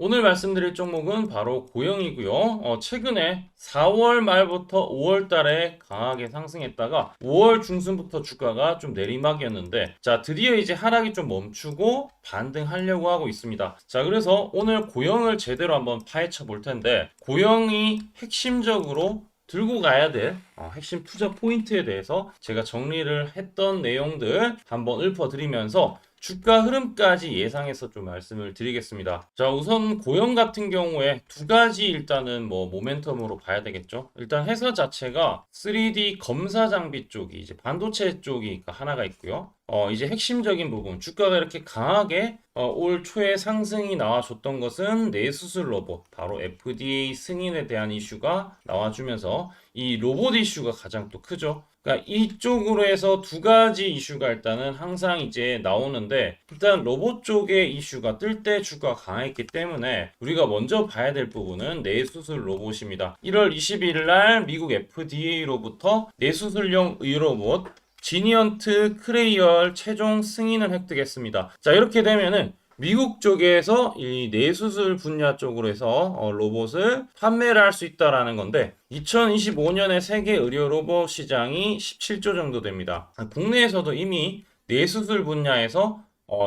오늘 말씀드릴 종목은 바로 고영이고요. 최근에 4월 말부터 5월 달에 강하게 상승했다가 5월 중순부터 주가가 좀 내리막이었는데, 자, 드디어 이제 하락이 좀 멈추고 반등하려고 하고 있습니다. 자, 그래서 오늘 고영을 제대로 한번 파헤쳐 볼 텐데, 고영이 핵심적으로 들고 가야 될 핵심 투자 포인트에 대해서 제가 정리를 했던 내용들 한번 읊어드리면서 주가 흐름까지 예상해서 좀 말씀을 드리겠습니다. 자, 우선 고영 같은 경우에 두 가지 일단은 모멘텀으로 봐야 되겠죠. 일단 회사 자체가 3D 검사 장비 쪽이 이제 반도체 쪽이 하나가 있고요. 이제 핵심적인 부분, 주가가 이렇게 강하게 올 초에 상승이 나와줬던 것은 뇌수술 로봇, 바로 FDA 승인에 대한 이슈가 나와주면서 이 로봇 이슈가 가장 또 크죠. 그러니까 이쪽으로 해서 두 가지 이슈가 일단은 항상 이제 나오는데, 일단 로봇 쪽의 이슈가 뜰 때 주가가 강했기 때문에 우리가 먼저 봐야 될 부분은 뇌수술 로봇입니다. 1월 21일 날 미국 FDA로부터 뇌수술용 의로봇 지니언트 크레이얼 최종 승인을 획득했습니다. 자, 이렇게 되면은 미국 쪽에서 이 뇌수술 분야 쪽으로 해서 로봇을 판매를 할 수 있다라는 건데, 2025년에 세계 의료 로봇 시장이 17조 정도 됩니다. 국내에서도 이미 뇌수술 분야에서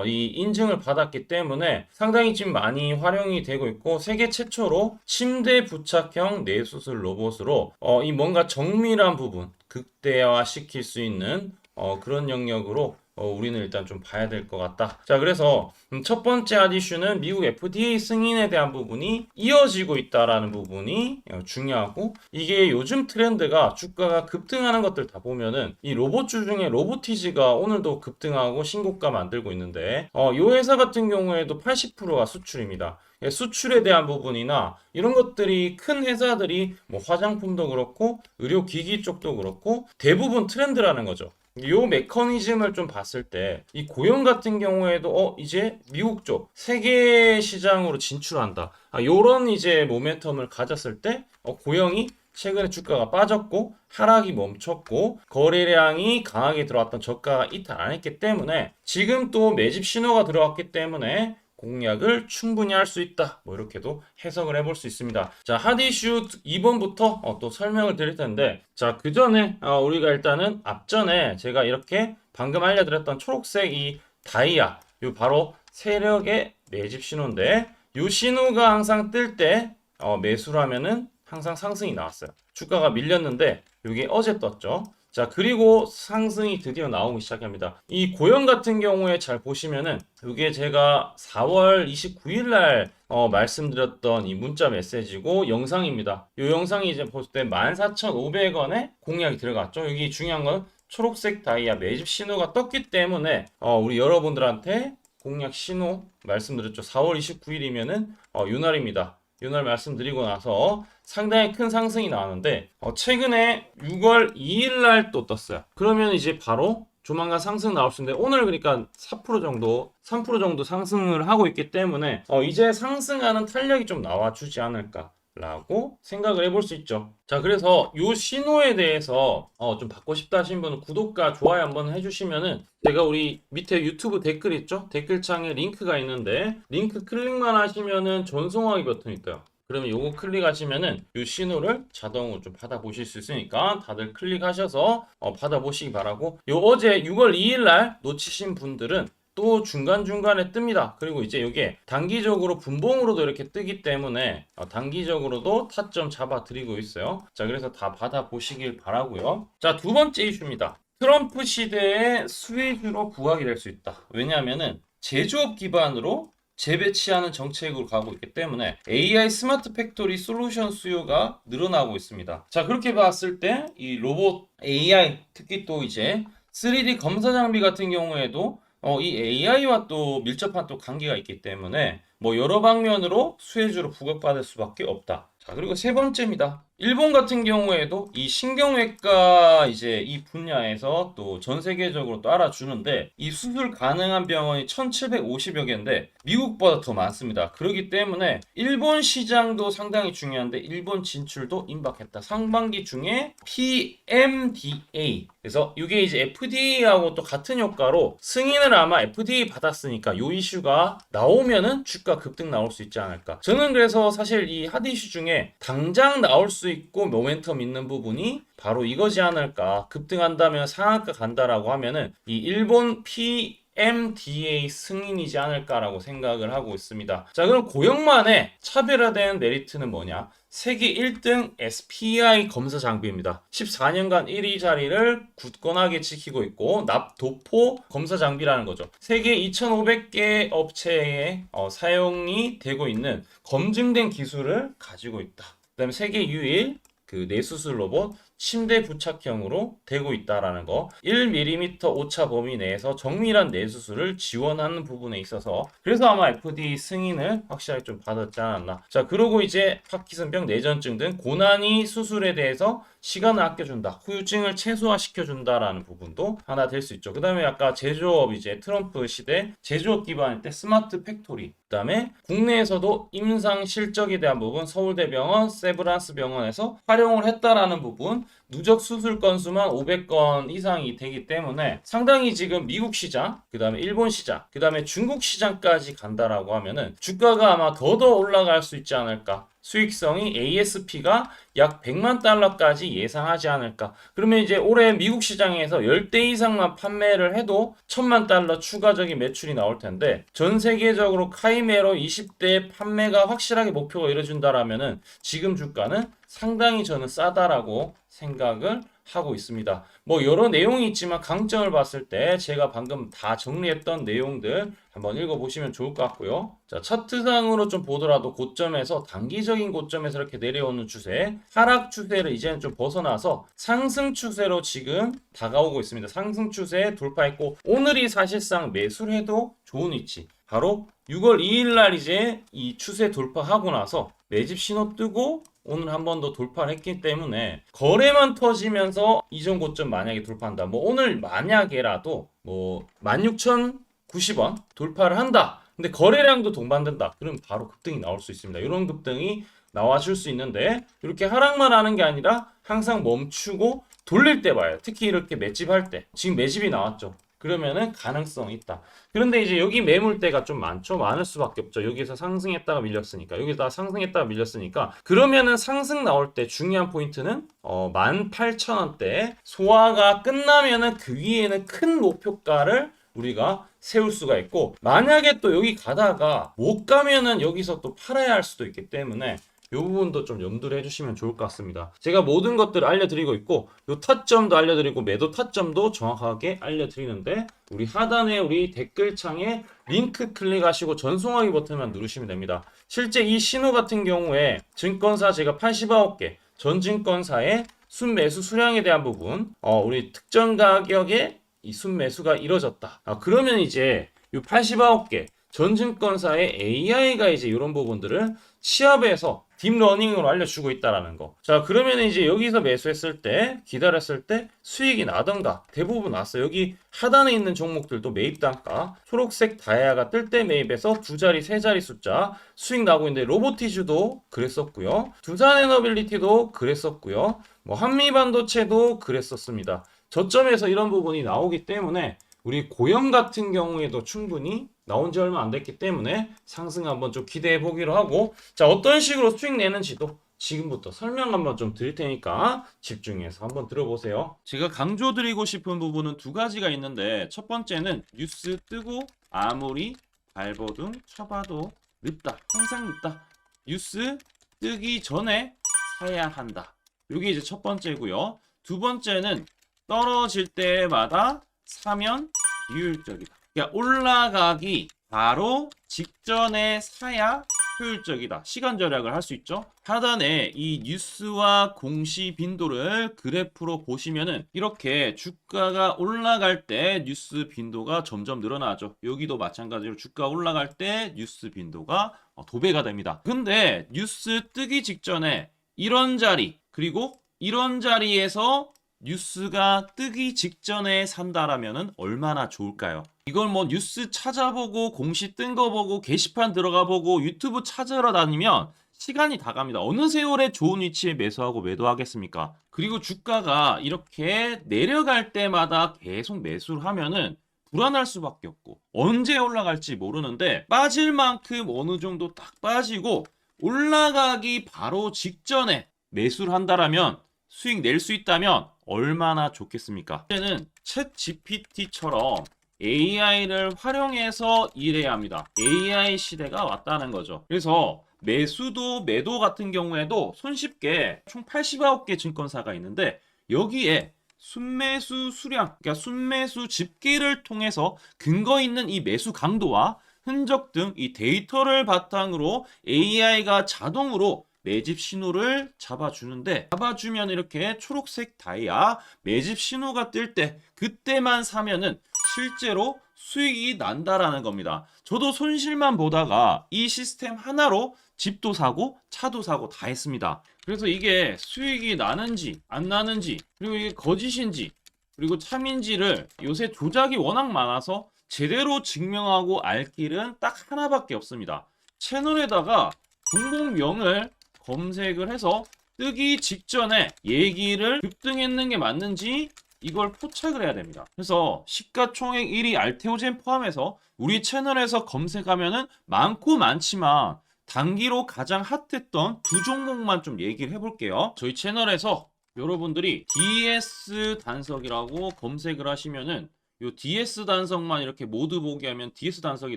이 인증을 받았기 때문에 상당히 지금 많이 활용이 되고 있고, 세계 최초로 침대 부착형 뇌수술 로봇으로 이 뭔가 정밀한 부분 극대화 시킬 수 있는 그런 영역으로 우리는 일단 좀 봐야 될 것 같다. 자, 그래서 첫 번째 핫 이슈는 미국 FDA 승인에 대한 부분이 이어지고 있다라는 부분이 중요하고, 이게 요즘 트렌드가 주가가 급등하는 것들 다 보면은 이 로봇주 중에 로보티즈가 오늘도 급등하고 신고가 만들고 있는데, 이 회사 같은 경우에도 80%가 수출입니다. 수출에 대한 부분이나 이런 것들이 큰 회사들이 화장품도 그렇고 의료기기 쪽도 그렇고 대부분 트렌드라는 거죠. 요 메커니즘을 좀 봤을 때 이 고용 같은 경우에도 이제 미국 쪽 세계 시장으로 진출한다, 요런 이제 모멘텀을 가졌을 때 고용이 최근에 주가가 빠졌고 하락이 멈췄고 거래량이 강하게 들어왔던 저가가 이탈 안 했기 때문에 지금 또 매집 신호가 들어왔기 때문에 공략을 충분히 할 수 있다, 이렇게도 해석을 해볼 수 있습니다. 자, 핫 이슈 2번부터 또 설명을 드릴 텐데, 자, 그 전에 우리가 일단은 앞전에 제가 이렇게 방금 알려드렸던 초록색 이 다이아, 요 바로 세력의 매집 신호인데, 요 신호가 항상 뜰 때 매수를 하면은 항상 상승이 나왔어요. 주가가 밀렸는데 이게 어제 떴죠. 자, 그리고 상승이 드디어 나오기 시작합니다. 이 고영 같은 경우에 잘 보시면은 이게 제가 4월 29일 날 말씀드렸던 이 문자 메시지고 영상입니다. 이 영상이 이제 볼 때 14,500원에 공략이 들어갔죠. 여기 중요한 건 초록색 다이아 매집 신호가 떴기 때문에 우리 여러분들한테 공략 신호 말씀드렸죠. 4월 29일이면은 이날입니다. 이날 말씀드리고 나서 상당히 큰 상승이 나왔는데 최근에 6월 2일 날 또 떴어요. 그러면 이제 바로 조만간 상승 나올 수 있는데, 오늘 그러니까 4% 정도 3% 정도 상승을 하고 있기 때문에 이제 상승하는 탄력이 좀 나와주지 않을까 라고 생각을 해볼 수 있죠. 자, 그래서 이 신호에 대해서 좀 받고 싶다 하신 분은 구독과 좋아요 한번 해주시면은, 제가 우리 밑에 유튜브 댓글 있죠? 댓글창에 링크가 있는데 링크 클릭만 하시면은 전송하기 버튼이 있어요. 그러면 요거 클릭하시면은 이 신호를 자동으로 좀 받아보실 수 있으니까 다들 클릭하셔서 받아보시기 바라고, 요 어제 6월 2일 날 놓치신 분들은 또 중간중간에 뜹니다. 그리고 이제 이게 단기적으로 분봉으로도 이렇게 뜨기 때문에 단기적으로도 타점 잡아 드리고 있어요. 자, 그래서 다 받아보시길 바라고요. 자, 두 번째 이슈입니다. 트럼프 시대의 수혜주로 부각이 될 수 있다. 왜냐하면은 제조업 기반으로 재배치하는 정책으로 가고 있기 때문에 AI 스마트 팩토리 솔루션 수요가 늘어나고 있습니다. 자, 그렇게 봤을 때 이 로봇 AI, 특히 또 이제 3D 검사 장비 같은 경우에도 이 AI와 또 밀접한 또 관계가 있기 때문에 여러 방면으로 수혜주로 부각받을 수밖에 없다. 자, 그리고 세 번째입니다. 일본 같은 경우에도 이 신경외과 이제 이 분야에서 또 전 세계적으로 또 알아주는데 이 수술 가능한 병원이 1750여 개인데 미국보다 더 많습니다. 그렇기 때문에 일본 시장도 상당히 중요한데 일본 진출도 임박했다. 상반기 중에 PMDA 그래서 이게 이제 FDA하고 또 같은 효과로 승인을 아마 FDA 받았으니까 요 이슈가 나오면은 주가 급등 나올 수 있지 않을까. 저는 그래서 사실 이 핫 이슈 중에 당장 나올 수 있고 모멘텀 있는 부분이 바로 이거지 않을까. 급등한다면 상한가 간다라고 하면은 이 일본 PMDA 승인이지 않을까라고 생각을 하고 있습니다. 자, 그럼 고영만의 차별화된 메리트는 뭐냐? 세계 1등 SPI 검사 장비입니다. 14년간 1위 자리를 굳건하게 지키고 있고 납도포 검사 장비라는 거죠. 세계 2,500개 업체에 사용이 되고 있는 검증된 기술을 가지고 있다. 그다음에 세계 유일 그 뇌수술 로봇 침대 부착형으로 되고 있다라는 거. 1mm 오차 범위 내에서 정밀한 뇌수술을 지원하는 부분에 있어서 그래서 아마 FDA 승인을 확실하게 좀 받았지 않았나. 자, 그러고 이제 파킨슨병, 뇌전증 등 고난이 수술에 대해서 시간을 아껴준다. 후유증을 최소화시켜준다라는 부분도 하나 될 수 있죠. 그 다음에 아까 제조업 이제 트럼프 시대 제조업 기반일 때 스마트 팩토리. 그 다음에 국내에서도 임상 실적에 대한 부분 서울대병원, 세브란스 병원에서 활용을 했다라는 부분 누적 수술 건수만 500건 이상이 되기 때문에 상당히 지금 미국 시장, 그 다음에 일본 시장, 그 다음에 중국 시장까지 간다라고 하면은 주가가 아마 더더 올라갈 수 있지 않을까. 수익성이 ASP가 약 100만 달러까지 예상하지 않을까. 그러면 이제 올해 미국 시장에서 10대 이상만 판매를 해도 1000만 달러 추가적인 매출이 나올 텐데 전 세계적으로 카이메로 20대 판매가 확실하게 목표가 이뤄진다라면은 지금 주가는 상당히 저는 싸다라고 생각을 하고 있습니다. 뭐 여러 내용이 있지만 강점을 봤을 때 제가 방금 다 정리했던 내용들 한번 읽어보시면 좋을 것 같고요. 자, 차트상으로 좀 보더라도 고점에서 단기적인 고점에서 이렇게 내려오는 추세, 하락 추세를 이제는 좀 벗어나서 상승 추세로 지금 다가오고 있습니다. 상승 추세 돌파했고 오늘이 사실상 매수를 해도 좋은 위치. 바로 6월 2일 날 이제 이 추세 돌파하고 나서 매집 신호 뜨고 오늘 한 번 더 돌파를 했기 때문에 거래만 터지면서 이전 고점 만약에 돌파한다. 뭐 오늘 만약에라도 뭐 16,090원 돌파를 한다. 근데 거래량도 동반된다. 그럼 바로 급등이 나올 수 있습니다. 이런 급등이 나와줄 수 있는데 이렇게 하락만 하는 게 아니라 항상 멈추고 돌릴 때 봐요. 특히 이렇게 매집할 때. 지금 매집이 나왔죠. 그러면은 가능성이 있다. 그런데 이제 여기 매물대가 좀 많죠. 많을 수밖에 없죠. 여기서 상승했다가 밀렸으니까. 여기다 상승했다가 밀렸으니까. 그러면은 상승 나올 때 중요한 포인트는 18,000원대 소화가 끝나면은 그 위에는 큰 목표가를 우리가 세울 수가 있고 만약에 또 여기 가다가 못 가면은 여기서 또 팔아야 할 수도 있기 때문에 이 부분도 좀 염두를 해주시면 좋을 것 같습니다. 제가 모든 것들을 알려드리고 있고 요 타점도 알려드리고 매도 타점도 정확하게 알려드리는데 우리 하단에 우리 댓글창에 링크 클릭하시고 전송하기 버튼만 누르시면 됩니다. 실제 이 신호 같은 경우에 증권사 제가 89개 전 증권사의 순매수 수량에 대한 부분 우리 특정 가격에 이 순매수가 이뤄졌다. 그러면 이제 이 89개 전 증권사의 AI가 이제 이런 부분들을 시합에서 딥러닝으로 알려주고 있다라는 거. 자, 그러면 이제 여기서 매수했을 때, 기다렸을 때 수익이 나던가 대부분 났어요. 여기 하단에 있는 종목들도 매입 단가, 초록색 다이아가 뜰 때 매입해서 두 자리, 세 자리 숫자 수익 나고 있는데 로보티즈도 그랬었고요. 두산에너빌리티도 그랬었고요. 뭐 한미반도체도 그랬었습니다. 저점에서 이런 부분이 나오기 때문에 우리 고영 같은 경우에도 충분히 나온 지 얼마 안 됐기 때문에 상승 한번 좀 기대해 보기로 하고 자 어떤 식으로 수익 내는지도 지금부터 설명 한번 좀 드릴 테니까 집중해서 한번 들어보세요. 제가 강조드리고 싶은 부분은 두 가지가 있는데 첫 번째는 뉴스 뜨고 아무리 발버둥 쳐봐도 늦다. 항상 늦다. 뉴스 뜨기 전에 사야 한다. 이게 이제 첫 번째고요. 두 번째는 떨어질 때마다 사면 비효율적이다. 그러니까 올라가기 바로 직전에 사야 효율적이다. 시간 절약을 할 수 있죠. 하단에 이 뉴스와 공시 빈도를 그래프로 보시면은 이렇게 주가가 올라갈 때 뉴스 빈도가 점점 늘어나죠. 여기도 마찬가지로 주가 올라갈 때 뉴스 빈도가 도배가 됩니다. 근데 뉴스 뜨기 직전에 이런 자리 그리고 이런 자리에서 뉴스가 뜨기 직전에 산다라면은 얼마나 좋을까요? 이걸 뭐 뉴스 찾아보고 공시 뜬 거 보고 게시판 들어가 보고 유튜브 찾으러 다니면 시간이 다 갑니다. 어느 세월에 좋은 위치에 매수하고 매도하겠습니까? 그리고 주가가 이렇게 내려갈 때마다 계속 매수를 하면은 불안할 수밖에 없고 언제 올라갈지 모르는데 빠질 만큼 어느 정도 딱 빠지고 올라가기 바로 직전에 매수를 한다라면 수익 낼 수 있다면 얼마나 좋겠습니까? 이제는 챗 GPT처럼 AI를 활용해서 일해야 합니다. AI 시대가 왔다는 거죠. 그래서 매수도 매도 같은 경우에도 손쉽게 총 89개 증권사가 있는데 여기에 순매수 수량, 그러니까 순매수 집계를 통해서 근거 있는 이 매수 강도와 흔적 등 이 데이터를 바탕으로 AI가 자동으로 매집 신호를 잡아주면 이렇게 초록색 다이아 매집 신호가 뜰 때 그때만 사면은 실제로 수익이 난다라는 겁니다. 저도 손실만 보다가 이 시스템 하나로 집도 사고 차도 사고 다 했습니다. 그래서 이게 수익이 나는지 안 나는지 그리고 이게 거짓인지 그리고 참인지를 요새 조작이 워낙 많아서 제대로 증명하고 알 길은 딱 하나밖에 없습니다. 채널에다가 종목명을 검색을 해서 뜨기 직전에 얘기를 급등했는 게 맞는지 이걸 포착을 해야 됩니다. 그래서 시가총액 1위 알테오젠 포함해서 우리 채널에서 검색하면은 많고 많지만 단기로 가장 핫했던 두 종목만 좀 얘기를 해볼게요. 저희 채널에서 여러분들이 DS 단석이라고 검색을 하시면은 요 DS 단석만 이렇게 모두 보기 하면 DS 단석이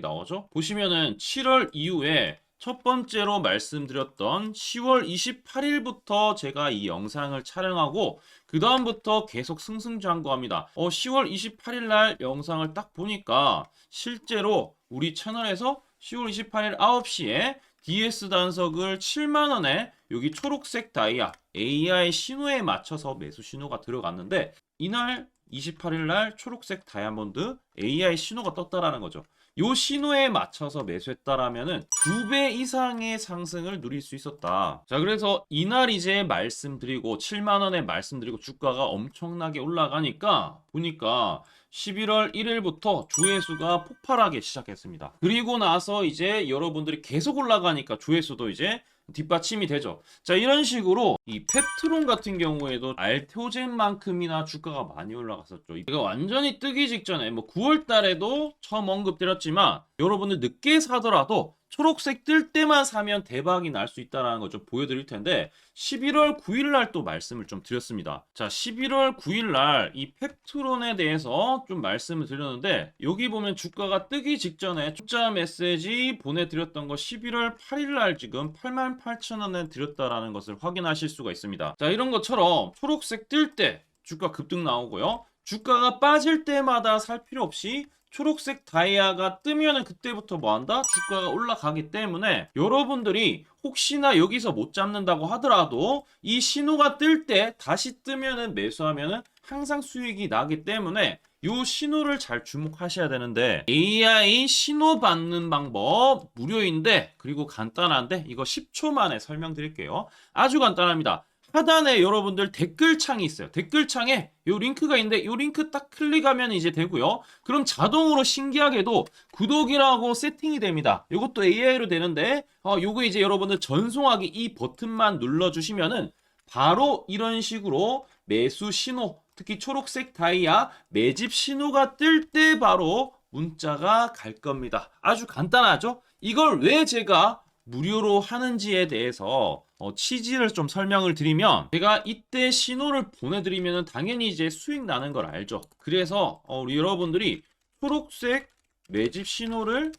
나오죠. 보시면은 7월 이후에 첫 번째로 말씀드렸던 10월 28일부터 제가 이 영상을 촬영하고 그 다음부터 계속 승승장구합니다. 10월 28일 날 영상을 딱 보니까 실제로 우리 채널에서 10월 28일 9시에 DS 단석을 7만원에 여기 초록색 다이아 AI 신호에 맞춰서 매수 신호가 들어갔는데 이날 28일 날 초록색 다이아몬드 AI 신호가 떴다라는 거죠. 요 신호에 맞춰서 매수했다라면은 2배 이상의 상승을 누릴 수 있었다. 자, 그래서 이날 이제 말씀드리고 7만 원에 말씀드리고 주가가 엄청나게 올라가니까 보니까 11월 1일부터 조회수가 폭발하기 시작했습니다. 그리고 나서 이제 여러분들이 계속 올라가니까 조회수도 이제 뒷받침이 되죠. 자, 이런 식으로 이 펩트론 같은 경우에도 알테오젠만큼이나 주가가 많이 올라갔었죠. 이거 완전히 뜨기 직전에 뭐 9월 달에도 처음 언급드렸지만 여러분들 늦게 사더라도 초록색 뜰 때만 사면 대박이 날 수 있다는 거 좀 보여드릴 텐데 11월 9일 날 또 말씀을 좀 드렸습니다. 자, 11월 9일 날 이 펩트론에 대해서 좀 말씀을 드렸는데 여기 보면 주가가 뜨기 직전에 투자 메시지 보내드렸던 거 11월 8일 날 지금 88,000원에 드렸다라는 것을 확인하실 수가 있습니다. 자, 이런 것처럼 초록색 뜰 때 주가 급등 나오고요. 주가가 빠질 때마다 살 필요 없이 초록색 다이아가 뜨면은 그때부터 뭐 한다? 주가가 올라가기 때문에 여러분들이 혹시나 여기서 못 잡는다고 하더라도 이 신호가 뜰 때 다시 뜨면은 매수하면은 항상 수익이 나기 때문에 요 신호를 잘 주목하셔야 되는데 AI 신호 받는 방법 무료인데 그리고 간단한데 이거 10초 만에 설명드릴게요. 아주 간단합니다. 하단에 여러분들 댓글창이 있어요. 댓글창에 요 링크가 있는데 요 링크 딱 클릭하면 이제 되고요. 그럼 자동으로 신기하게도 구독이라고 세팅이 됩니다. 이것도 AI로 되는데 요거 이제 여러분들 전송하기 이 버튼만 눌러주시면은 바로 이런 식으로 매수 신호 특히 초록색 다이아 매집 신호가 뜰 때 바로 문자가 갈 겁니다. 아주 간단하죠? 이걸 왜 제가 무료로 하는지에 대해서 취지를 좀 설명을 드리면 제가 이때 신호를 보내드리면 당연히 이제 수익 나는 걸 알죠. 그래서 우리 여러분들이 초록색 매집 신호를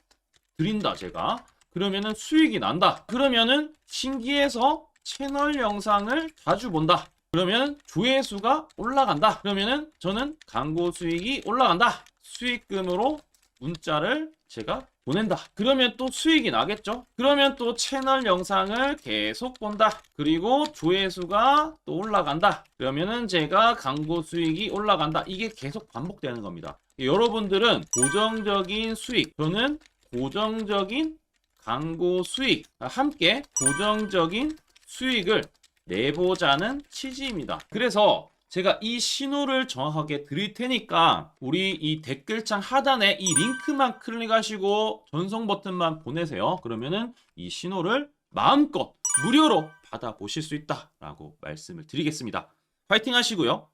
드린다 제가 그러면은 수익이 난다. 그러면은 신기해서 채널 영상을 자주 본다. 그러면 조회수가 올라간다. 그러면은 저는 광고 수익이 올라간다. 수익금으로 문자를 제가 보낸다. 그러면 또 수익이 나겠죠? 그러면 또 채널 영상을 계속 본다. 그리고 조회수가 또 올라간다. 그러면은 제가 광고 수익이 올라간다. 이게 계속 반복되는 겁니다. 여러분들은 고정적인 수익, 저는 고정적인 광고 수익, 함께 고정적인 수익을 내보자는 취지입니다. 그래서 제가 이 신호를 정확하게 드릴 테니까 우리 이 댓글창 하단에 이 링크만 클릭하시고 전송 버튼만 보내세요. 그러면은 이 신호를 마음껏 무료로 받아보실 수 있다라고 말씀을 드리겠습니다. 파이팅 하시고요.